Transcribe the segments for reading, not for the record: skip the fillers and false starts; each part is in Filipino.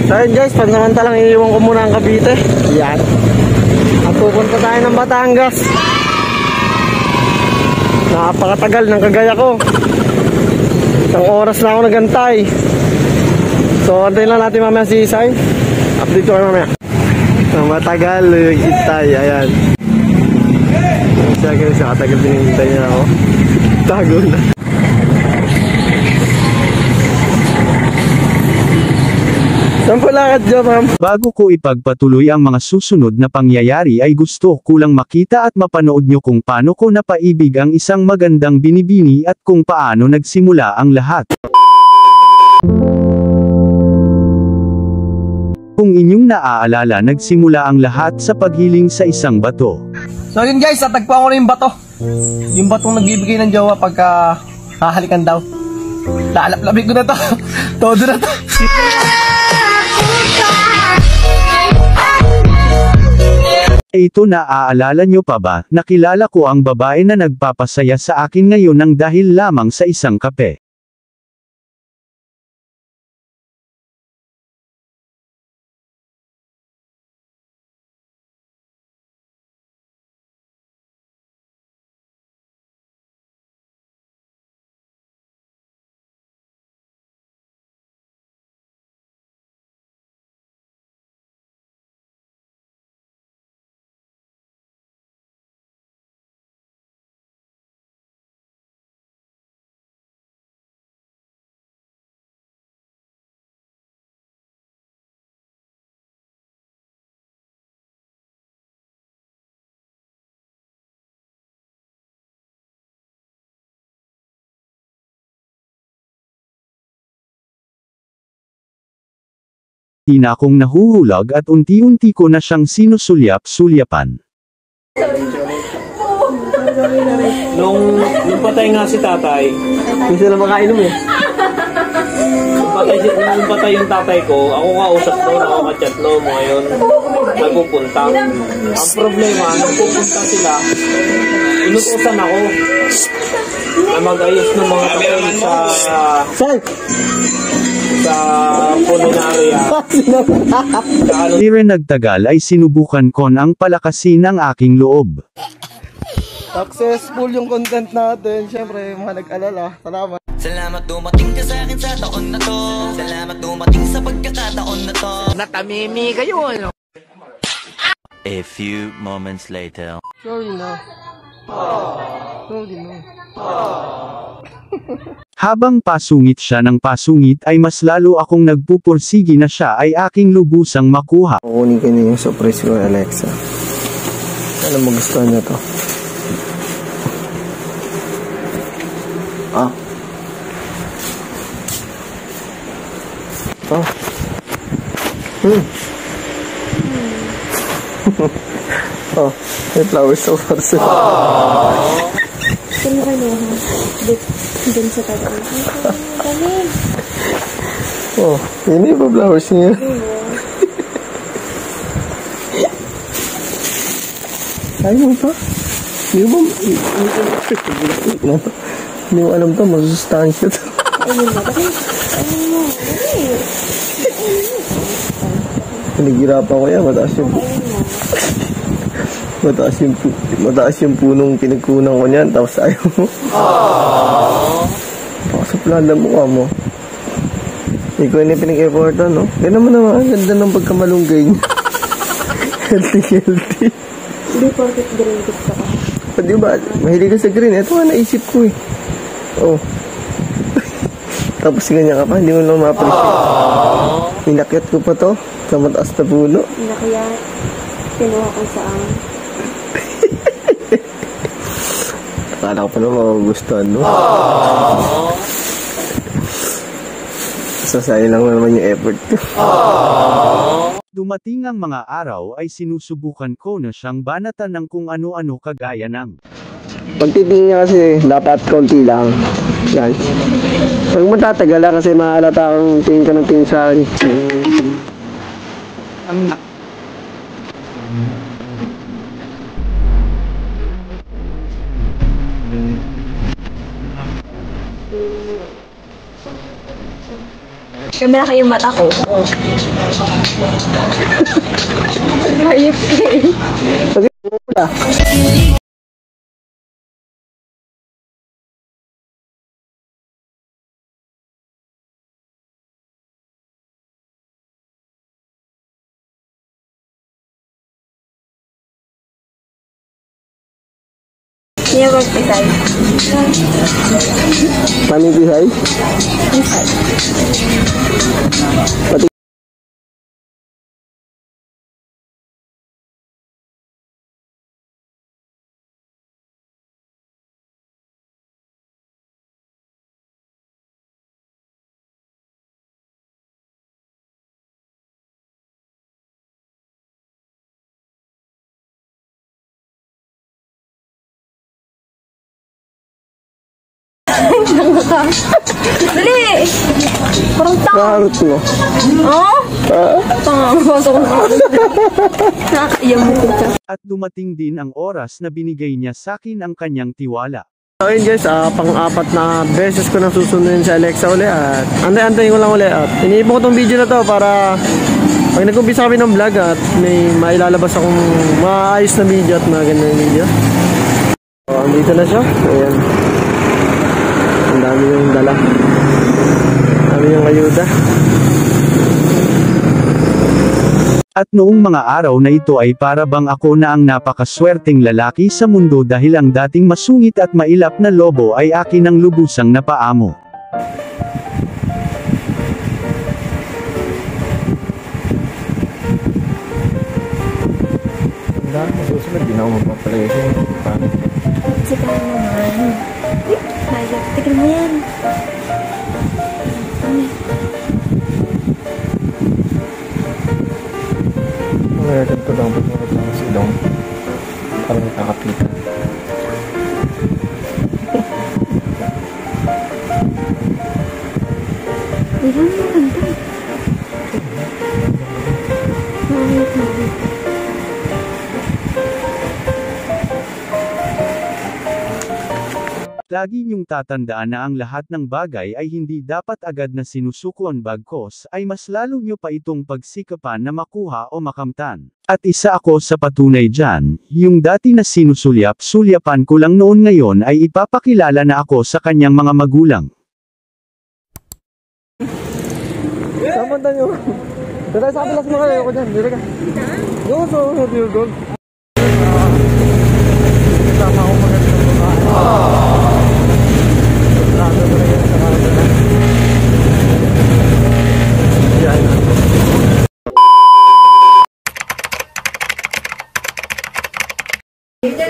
So yun guys, pansamantalang iiwan ko muna ang Cavite. Yan. At pupunta tayo ng Batangas. Napakatagal ng kagaya ko. Isang oras na ako nagantay. So antayin lang natin mamaya si Isay. Update ko mamaya. So matagal yung hintay. Ayan. Siya guys, nakatagal din yung hintay niya ako. Tago na. Bago ko ipagpatuloy ang mga susunod na pangyayari ay gusto ko lang makita at mapanood nyo kung paano ko napaibig ang isang magandang binibini at kung paano nagsimula ang lahat. Kung inyong naaalala, nagsimula ang lahat sa paghiling sa isang bato. So yun guys, natagpuan ko na yung bato. Yung batong nagbibigay ng jowa pagka hahalikan daw. Lalap-labig ko na to. Todo na to. Ito, naaalala nyo pa ba? Nakilala ko ang babae na nagpapasaya sa akin ngayon ng dahil lamang sa isang kape. Ina akong nahuhulag at unti-unti ko na siyang sinusulyap-sulyapan. Nung patay nga si tatay, hindi sila makainom eh. Nung patay yung tatay ko, ako nga usap doon, ako ka-chatlo mo ngayon, nagpupunta. Ang problema, nung pupunta sila, inutusan ako na mag-ayos ng mga patay sa punonarya. Di rin nagtagal ay sinubukan ko ng palakasin ang aking loob. Successful yung content natin. Siyempre, mga nag-alala. Salamat. Salamat dumating ka sa akin sa taon na to. Salamat dumating sa pagkakataon na to. Natamimi kayo, ano? A few moments later. Sorry na. Sorry na. Habang pasungit siya ng pasungit ay mas lalo akong nagpupursigi na siya ay aking lubusang makuha. Kukunin ko niya yung surprise ko, Alexa. Alam mo, gusto niya to. Ah. Oh. Oh, may flowers so far. Sino ka no, ha? Doon sa tabi. Galing. Oh, yun yung flowers niya. Ayaw mo pa? Hindi mo hindi mo alam to, masustansya to. Ayun na, bakit? Ayun mo. Pinagirapan ko yan, mataas yung punong pinagkunan ko niyan, tapos ayaw mo. Pakasaplala mukha mo. Ikaw yung pinag-effortan, no? Ganda mo naman, ganda ng pagkamalunggay niya. Healthy. Hindi porket green gusto ka. Di ba, mahilig ka sa green. Ito nga naisip ko eh. Oh. Tapos ganyan ka pa, hindi mo naman ma-appreciate. Inakyat ko pa to sa mataas na puno. Inakyat. Pinuha ko saan. Akala ko pa naman magugustuhan, no? Sasayang lang naman yung effort ko. Dumating ang mga araw ay sinusubukan ko na siyang banatan ng kung ano-ano kagaya ng Pagtitingin niya kasi, dapat konti lang. Guys. Huwag mo tatagala kasi maalata kung tingin ka ng tingin sa akin. Kami na kayong mata ko. Hayop kayo. Kasi wala. Niya magpitay. Panipisay? Pati Dali! Parang tanga. Karot mo. Oh? Tanga. Pasok na. Nakakaiyak mo ko siya. at dumating din ang oras na binigay niya sakin ang kanyang tiwala. So yun guys, pang-apat na beses ko na susunodin si Alexa uli at antay-antayin ko lang uli at iniipon ko tong video na to para pag nag-umpisa kami ng vlog at may mailalabas akong maayos na video at maganda na video. So andito na siya, ayan. Ang dami yung dala. Ang dami yung ayuda. At noong mga araw na ito ay para bang ako na ang napakaswerteng lalaki sa mundo dahil ang dating masungit at mailap na lobo ay akin ang lubusang napaamo. Susunod, di na ako magpapalayos. Sige ka naman. Hayop. Tigil mo yan. Ngayon ito lang, pagkakas lang silong. Parang nakakapita. Ilan mo kanta? Lagi niyong tatandaan na ang lahat ng bagay ay hindi dapat agad na sinusukuan bagkos ay mas lalo niyo pa itong pagsikapan na makuha o makamtan. At isa ako sa patunay dyan, yung dati na sinusulyap-sulyapan ko lang noon ngayon ay ipapakilala na ako sa kanyang mga magulang. Samanta nyo. Tara sa kapilas mo kayo ako dyan. Dito ka. Yung so, yung gold. Tama ako maganda ng babae. Lalo ko na yan sa kamera. Yan.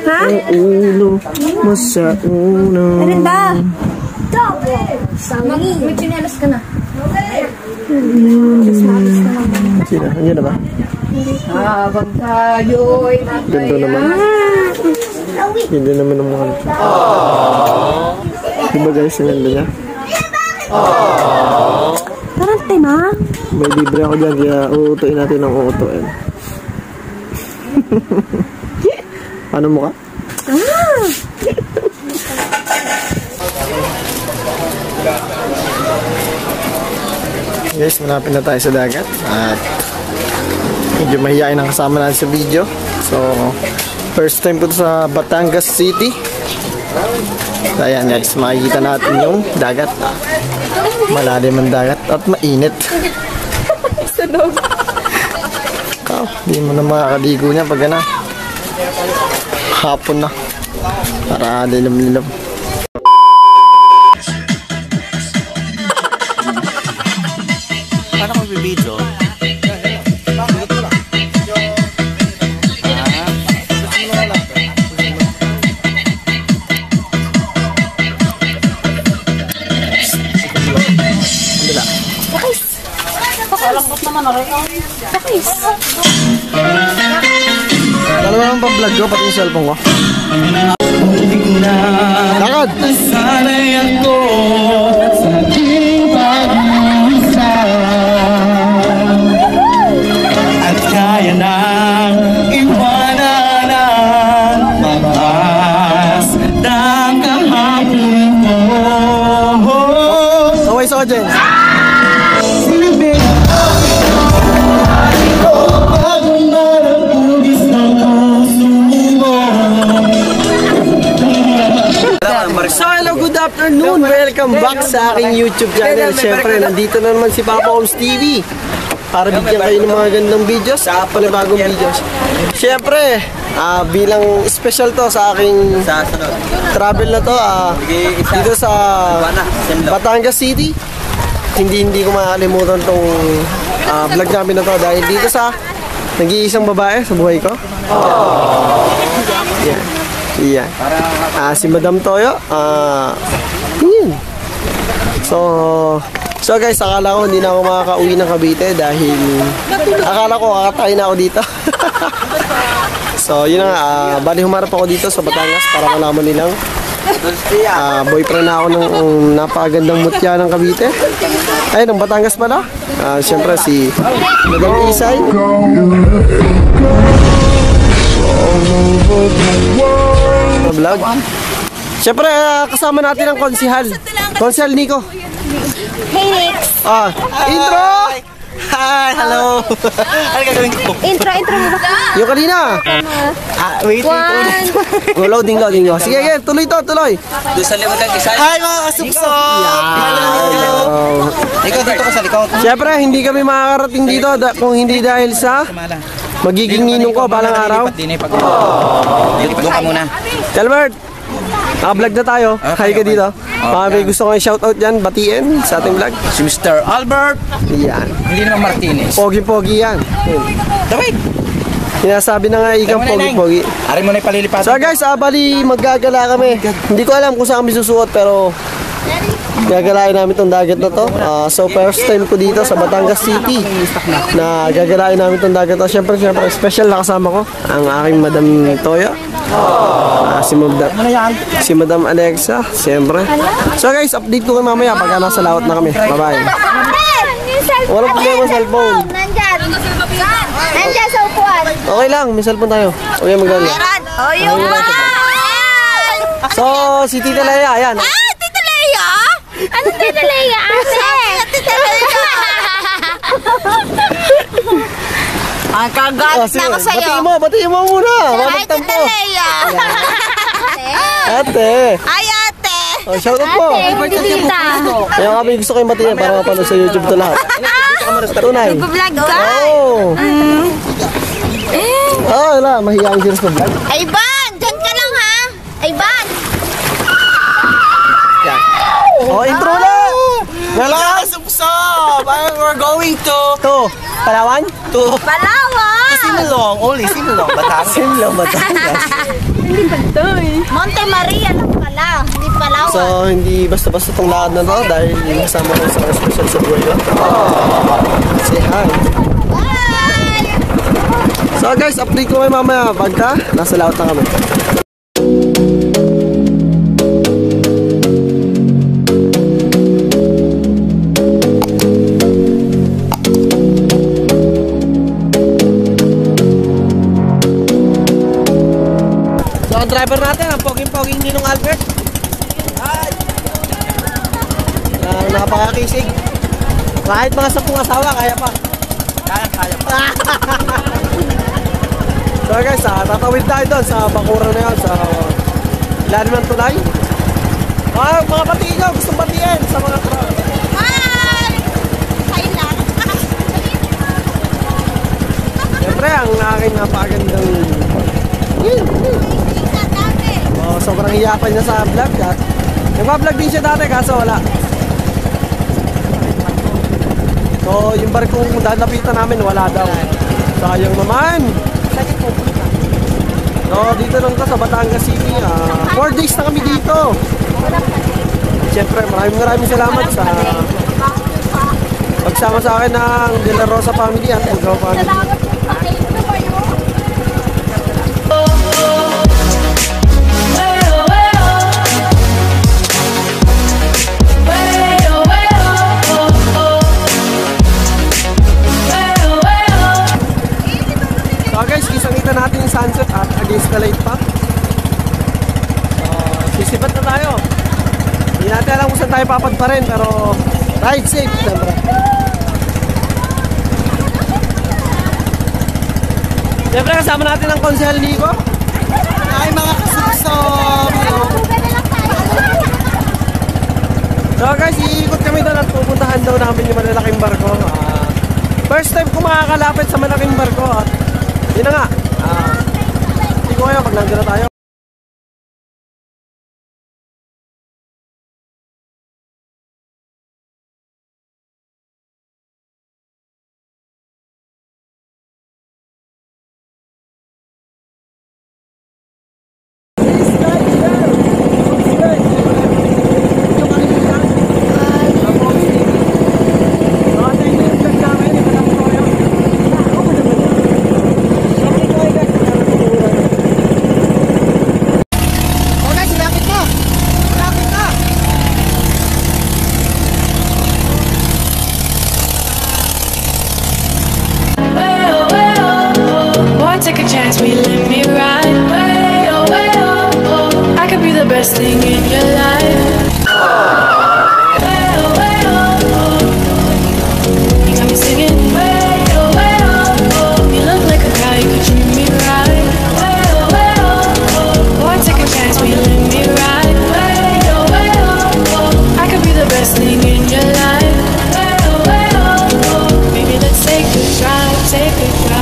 Ha? Ulo mo sa uno. Ano ba? May chinelas ka na. Sino? Andiyan na ba? Habang tayo'y Ganda naman. Ganda naman ang mga. Diba guys, ang ganda niya? Parang tema. May libre ako dyan, kaya uutuin natin ang uutuin. Paano mo ka? Guys, malapit na tayo sa dagat at medyo mahihain ang kasama natin sa video. So, first time po sa Batangas City. So, ayan guys, makikita natin yung dagat. Malalim ang dagat at mainit. Hindi mo na makakaligo niya pag gana. Hapon na. Para lilam-lilam. Paano kung bibidyo? Pakis. Pakalambot naman na rin. Pakis. Alam mo naman pa-vlog ko, pati yung cellphone ko. Lakad! Sana'y ako sa aking pag-usa at kaya nang iwanan ang pag-asdang kahapon ko. Away sa audience. So hello, good afternoon! Welcome back sa aking YouTube channel. Siyempre, nandito na naman si Papa Oms TV para bigyan kayo ng mga gandang videos sa panibagong videos. Siyempre, bilang special to sa aking travel na to dito sa Batangas City. Hindi ko makakalimutan tong vlog namin na to dahil dito sa nag-iisang babae sa buhay ko. Yan. Si Madam Toyo. Yun. So guys, akala ko hindi na ako makaka-uwi ng Cavite dahil akala ko kakatay na ako dito. So yun na nga, bali humarap ako dito sa Batangas para malaman nilang boyfriend na ako ng napakagandang mutya ng Cavite. Ay, ng Batangas pala. Siyempre si Madam Isay. Vlog. Siyempre, kasama natin ang konsihal. Konsihal Nico. Hey, Nick. Intro! Hi! Hello! Ano gagawin ko? Intro mo ba? Yung kanina. Wait. Loading. Sige, tuloy. Doon sa likod ng isa. Hi mga kasuksok! Hello! Ikaw dito ka sa likod. Siyempre, hindi kami makakarating dito kung hindi dahil sa magiging ninong ko balang araw. Doon ka muna. Albert, naka-vlog na tayo. Hi ka dito. May gusto kong shoutout dyan, batiin sa ating vlog. Si Mr. Albert. Yan. Hindi naman Martinez. Pogi-pogi yan. Dawid! Sinasabi na nga ikang pogi-pogi. Ari mo na ipalilipat. So guys, bali maggagala kami. Hindi ko alam kung saan kami susuot pero gagalain namin itong dagat na to. So first time ko dito sa Batangas City na gagalain namin itong dagat na. Siyempre, special na kasama ko ang aking Madam Toyo. Si Madam Alexa, siyempre. So guys, update ko kayo mamaya pagka nasa laot na kami. Bye-bye. Walang problema sa cellphone. Nandiyan sa upuan. Okay lang, may cellphone tayo. Okay, magdali. Oh, yung So, si Tita Leia, ayan. Tita Leia? Anong Tita Leia, ate? Tita Leia. Ang kagalit na ako sa'yo. Batiin mo muna. Ay, Tita Leia. Ate. Ay, ate. Shout out po. Ate, tita. Kaya kami gusto kayong batiin para mapanood sa YouTube to lahat. Tunay. Nag-vlog ka? Oo. Wala. Mahihayin sila sa vlog. Ay, Ban! Diyan ka lang, ha? Ay, Ban! Intro na! Mga kasuksok! We're going to Palawan? Palawan! Similong. Only Similong. Batangas. Batangas. Monte Maria lang pala. Hindi Palawan. So, hindi basta-basta itong lakad na to dahil kasama ko sa special sa buhay ko. Say hi. Bye! So guys, update ko kayo mamaya pagka nasa laot na kami. So ang driver natin, ang poging-poging Ninong Albert. Hi! Napakakisig. Kahit mga 10 asawa, kaya pa. Kaya pa. So guys, tatawid tayo doon sa bakuran na yun, sa ilalim ng tulay. Mga batiin nyo, gustong batiin sa mga truck. Hi! Hi lang. Siyempre, ang aking napakagandang sobrang hiyapan niya sa vlog. Nagpa-vlog din siya dati, kaso wala. So, yung barkong dalapitan namin, wala daw. Sayang naman. So, dito lang to sa Batangas City. 4 days na kami dito. Siyempre, maraming salamat sa isama sa akin ng De La Rosa family at Bugaw family. So guys, kisang-kita natin yung sunset at against the light pa. Sisipat na tayo. Hindi natin alam kung saan tayo papadpa rin, pero ride safe, siyempre. Siyempre kasama natin ang Konsehal Nico. Ay, mga kasubsob. So guys, iikot kami doon at pupuntahan daw namin yung malalaking barko. First time ko makakalapit sa malaking barko at yun na nga. Hindi ko kayo pag nandun na tayo. Take a chance, will you let me ride? Way, oh, way, oh, oh. I could be the best thing in your life. Way, oh, way, oh, oh. You got me singing. Way, oh, way, oh, oh. You look like a guy who could treat me right. Way, oh, oh. Boy, take a chance, will you let me ride? Way, oh, oh. I could be the best thing in your life. Way, oh, oh. Maybe let's take a drive, take a drive.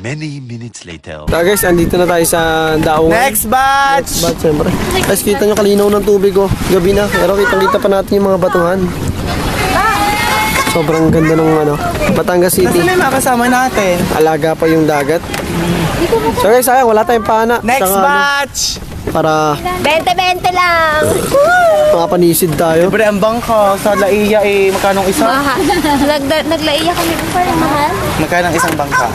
Many minutes later. So guys, andito na tayo sa Daungan. Next batch! Next batch, siyempre. Guys, kita nyo kalinaw ng tubig ko. Gabi na. Pero kita pa natin yung mga batuhan. Sobrang ganda ng Batangas City. Nasaan na yung kasama natin? Alaga pa yung dagat. So guys, sayang, wala tayong pana. Next Saka, batch! Para 20-20 lang. makapanisid tayo. Libre ang bangka sa Laiya magkano isa? Mahal. Naglaiya kami parang mahal. Magkano isang bangka?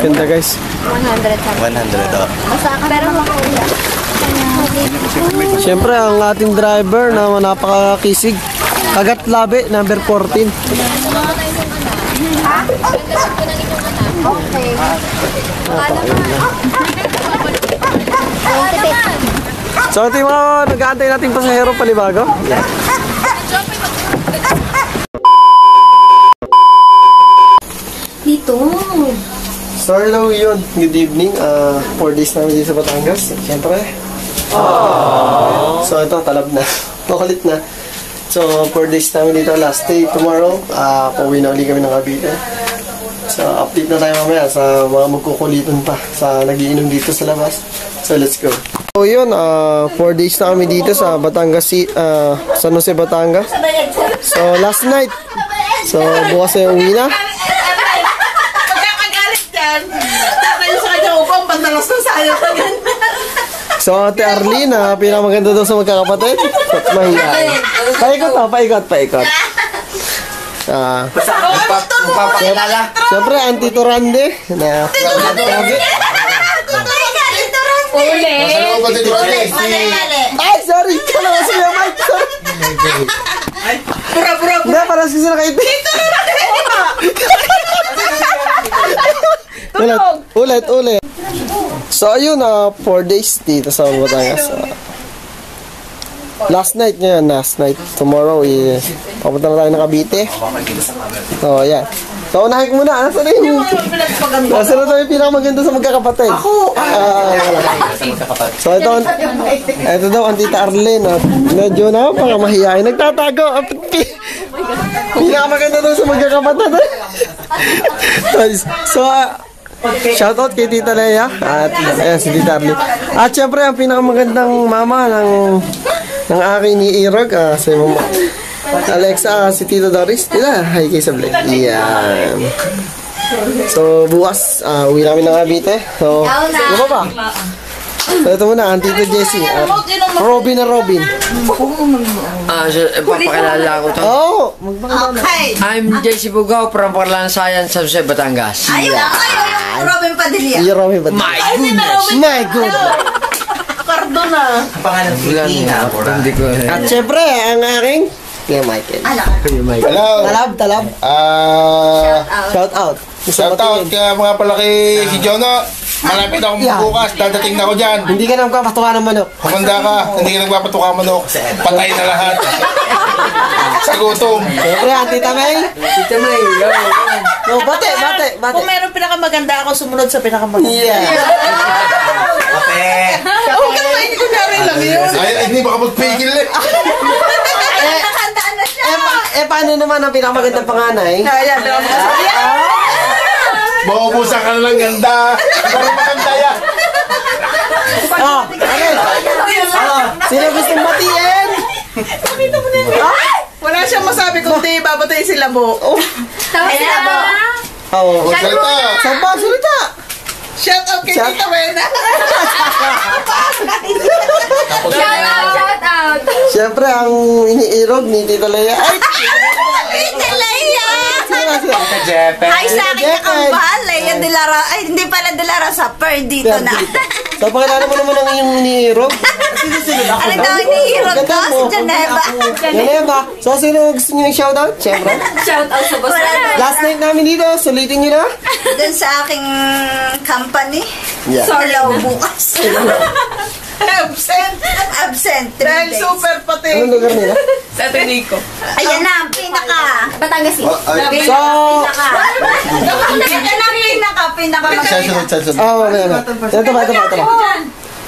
Ganda guys. 100 lang. 100 oh. Masaka pero makuha. Siyempre, ang ating driver na napakakisig. Kagat Labe, number 14. Okay. So ito yung mga nag-aantay nating pasahero palibago. Dito. So hello yun, good evening. 4 days namin dito sa Batangas. Siyempre. So ito, talab na. Makulit na. So 4 days namin dito, last day tomorrow. Pauwi na ulit kami ng Cavite. So update na tayo mamaya sa mga magkukulitan pa sa nagiinom dito sa labas. So let's go. So yun, 4 days na kami dito sa Batangas, San Jose, Batangas. So last night. So bukas ay uwi na. Magkakagalit yan. Tatayo sa kanya upang pandalos na sayo ka ganyan. So, Ate Arlene, pinakamaganda daw sa magkakapatid. Mahihain. Paikot. Magpapakilala. Siyempre, Auntie Torande. Uli. Ay, sorry! Kala ko sa'yo, Mike! Sorry! Hindi, parang sila kayo. Ulit. So, ayun, 4 days dito sa Batangas. Last night. Tomorrow, papunta na tayo ng Cavite. So, yan. So, unahin ko muna. Nasaan na yung pinakamaganda sa magkakapatid? Ako! So, ito daw, ang Tita Arlene. Medyo na, parang mahihain. Nagtatago. Pinakamaganda daw sa magkakapatid. So, shoutout kay Tita Lea. At, ayan, si Tita Arlene. At, syempre, ang pinakamagandang mama ng aking ni-irog. Si Mama Alexa, si Tito Doris. Hi kay Sablay. Yan. So, bukas, uwi namin ng Cavite. So, ano ba? So, ito muna, ang Tito Jessie. Robin. Papakilala ko to. Oh! Okay. I'm Jessie Bugaw from Parlansayan, sa Jose, Batangas. Ayun, Robin Padilla. Iya, Robin. My goodness. Cardona. Pangalan Filipina. Hindi ko. At syempre, ang aking Kuya Michael. Hello. Talab. Shout out. Shoutout kaya mga palaki si Jono. Malapit akong bukas. Dadating na ako dyan. Hindi ka nang kapatuka ng manok. Kumanda ka. Hindi ka nagpapatuka ng manok. Patay na lahat. Sa gutom. Siyempre, ang Tita May. No, bate. Kung meron pinakamaganda ako, sumunod sa pinakamaganda. Yeah. Kamain ko na rin lang yun. Ay, hindi baka magpigil eh. Handaan na siya. Paano naman ang pinakamagandang panganay? Maubusan ka na lang ganda. Pero maganda yan. Sino gustong batiin? Wala siyang masabi kung di babatayin sila mo. Tapos na. Salita. Salita. Shout out kay Tita Wena. Shout out. Siyempre, ang iniirog ni Tita Lea. Ay! Tita Leia! Jepe. Hi sa akin na kambal. Leia Delara. Ay, hindi pala Delara sa dito na. So, pakilala mo naman ang iyong iniirog. Ano daw iniirog ko? Si Geneva. So, sino gusto niyo yung shoutout? Siyempre. Shout out sa boss. Last night namin dito, sulitin niyo na. Doon sa aking company. Yeah. Hello, bukas. Absent. Dahil super pati. Anong lugar nila? Sa Tenico. Ayan na, pinaka. Batangas yun. So, Pinaka. Ito ba?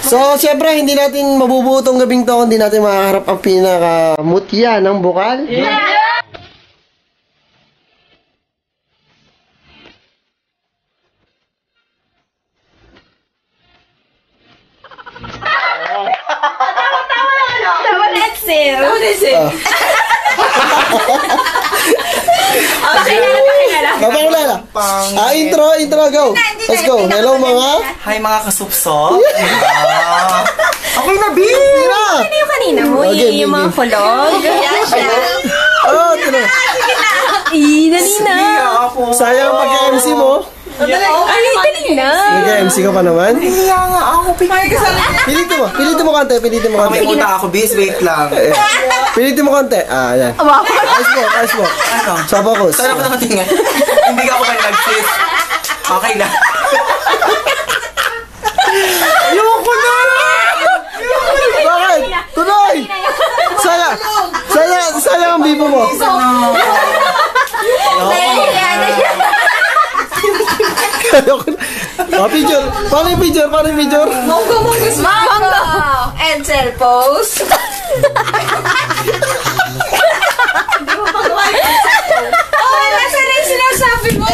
So, siyempre, hindi natin mabubuo tong gabing to kung hindi natin makaharap ang pinakamutya ng bukal. Pakilala. Intro, go. Let's go. Hello mga. Hi mga kasupso. Okay na, B. Ano yung kanina mo? Yung mga kulog? Tira. Dali na. Sayang ang pagka-MC mo. Dali na. Nag-MC ka pa naman. Kaya nga ako. Pilitin mo konti. May punta ako, bis. Wait lang. Pilitin mo konti. Yan. Ayos mo. Ano? Sa focus. Saan ako nakatingin? Hindi ka ako pa nag-sis. Okay lang. Ayoko na! Bakit? Tuloy! Sayang ang bibo mo. Ayoko na. Picture. Paano yung picture? Mongo. Edsel pose. Nasa na yung sinasabi mo?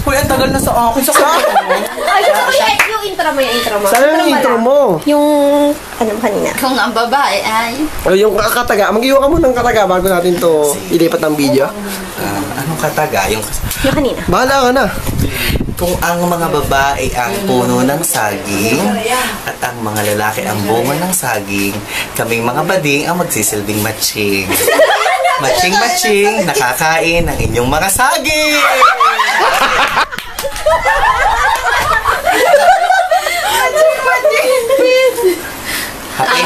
Uy, ang tagal na sa akin. Sa Yung intro mo. Sayang ang intro mo. Yung, ano kanina? Kung ang babae ay... Yung kataga. Mag-iwa ka mo ng kataga bago natin to ilipat ng video. Anong kataga? Yung kanina. Bahala ka na. Kung ang mga babae ang puno ng saging at ang mga lalaki ang bunga ng saging, kaming mga bading ang magsisilbing matching. Matching-matching, nakakain ng inyong mga saging! Happy?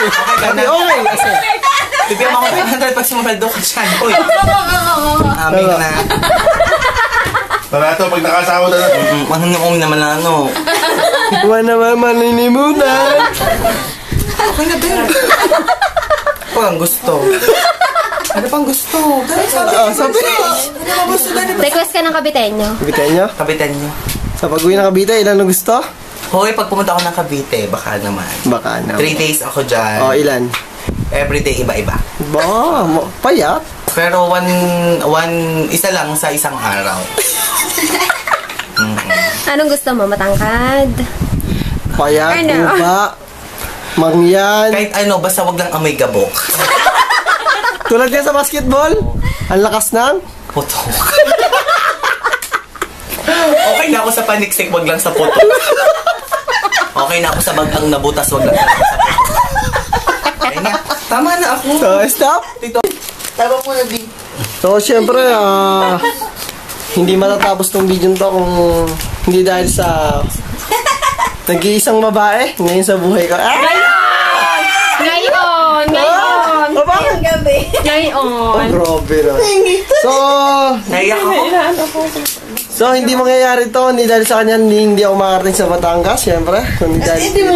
Okay ka na? Bigyan mo ako 500 pag sumabaldo ka dyan. Uy! Amin na. Tara to, pag nakasawa na Manunong naman na ano. naman maninimunan. Okay na, Ben. Ano pang gusto? Ano pang gusto? Sabi. Request ka ng kabitenyo. Kabitain nyo? Kapitan nyo. Sa pag-uwi ng Cavite, ilan ang gusto? Hoy, pag pumunta ako ng Cavite, baka naman. Baka na. 3 days ako dyan. O, ilan? Everyday iba-iba. Ba, payat. Pero isa lang sa isang araw. Anong gusto mo? Matangkad? Payat, Ano? uba, mangyan. Kahit ano, basta wag lang amoy gabok. Tulad yan sa basketball. Ang lakas ng Putok. Okay na ako sa paniksik, wag lang sa putok. Okay na ako sa bagang nabutas, wag lang sa putok. Okay na. Tama na ako. So, stop. Dito. Tama mo na, di. So, syempre, hindi matatapos tong video to kung hindi dahil sa nag-iisang babae ngayon sa buhay ko. Ngayon! Bakit? Ngayon! Grabe na. Naiyak ako. So, hindi mangyayari to. Hindi dahil sa kanya, hindi ako makarating sa Batangas, syempre. Hindi dahil dito.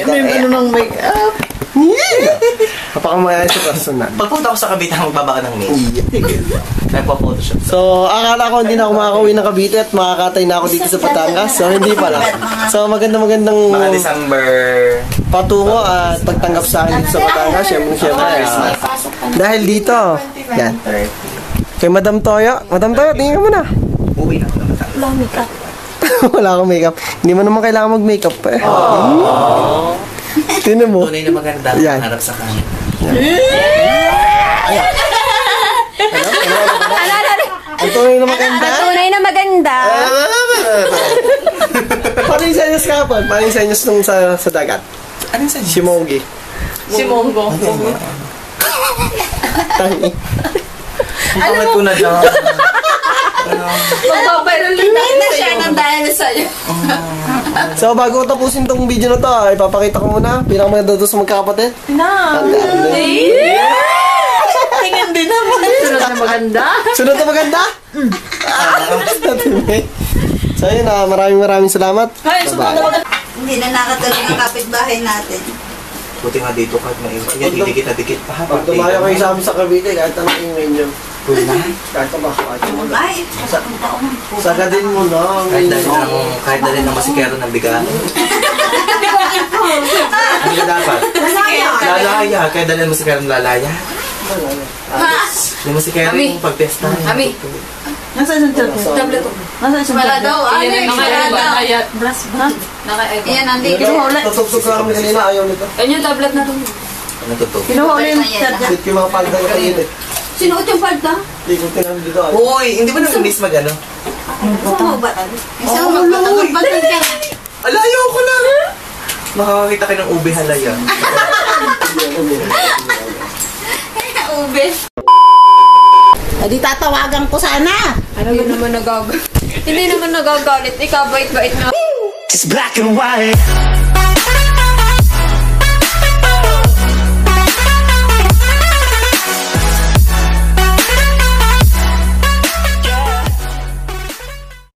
Ano ng make-up. Kapakamayari sa personal. Pagpunta ko sa Cavite, magbaba ka ng mail. Nagpa-photoshop. So, akala ko hindi na ako makakauwi ng Cavite at makakatay na ako dito sa Batangas. So, hindi pala. So, magandang Mga December. patungo at pagtanggap sa akin dito sa Batangas. Syempre. Dahil dito. Yan. Kay Madam Toyo. Madam Toyo, tingin ka muna. Uwi na ako naman. Wala makeup. Wala akong makeup. Hindi mo naman kailangan mag-makeup pa eh. Tinan mo. Tunay na maganda. Yan. Harap sa kanya. Ang tunay na maganda. Ang tunay na maganda. Paano yung senyos kapon? Paano yung senyos nung sa dagat? Anong sa'yo? Shimogi. Simongo. Tangi. Ang kamay ko na dyan. Magpaparulit na siya ng dahil sa'yo. So, bago ko tapusin tong video na to, ipapakita ko muna. Pinakamaganda doon sa magkakapatid. Tingin din naman. Sunod na maganda. Sunod na maganda? So, yun na. Maraming salamat. Bye-bye. Hindi na nakatulog ang kapitbahay natin. Buti nga dito kahit maiba. Yan, didikit na dikit pa. Pag tumayo kayo sa amin sa Cavite, kahit anong ingay nyo. Kahit ba? Bye. Sagadin mo na. Kahit dalhin ng masikero ng bigat. Hindi ka dapat. Lalaya. Kahit dalhin ng masikero ng lalaya. Yung masikero yung pagpesta. Ami. Nasaan yung tablet ko? Nasaan yung wala daw. Wala daw. Yan, nandito. Tutugtog ka kami kanina. Ayaw nito. Yan yung tablet na doon. Ano totoo? Kinuha ulit yung charger. Dito yung mga palda na kayo eh. Sinuot yung palda? Ikutin namin dito. Uy, hindi ba nang-miss mag-ano? Saan mo ba? Saan mo ba? Alayo ko lang! Makakakita kayo ng ube halaya. Ube. Adi tatawagan ko sana. Ano ba naman nagagalit? Hindi naman nagagalit. Ikaw, bait-bait na. It's black and white.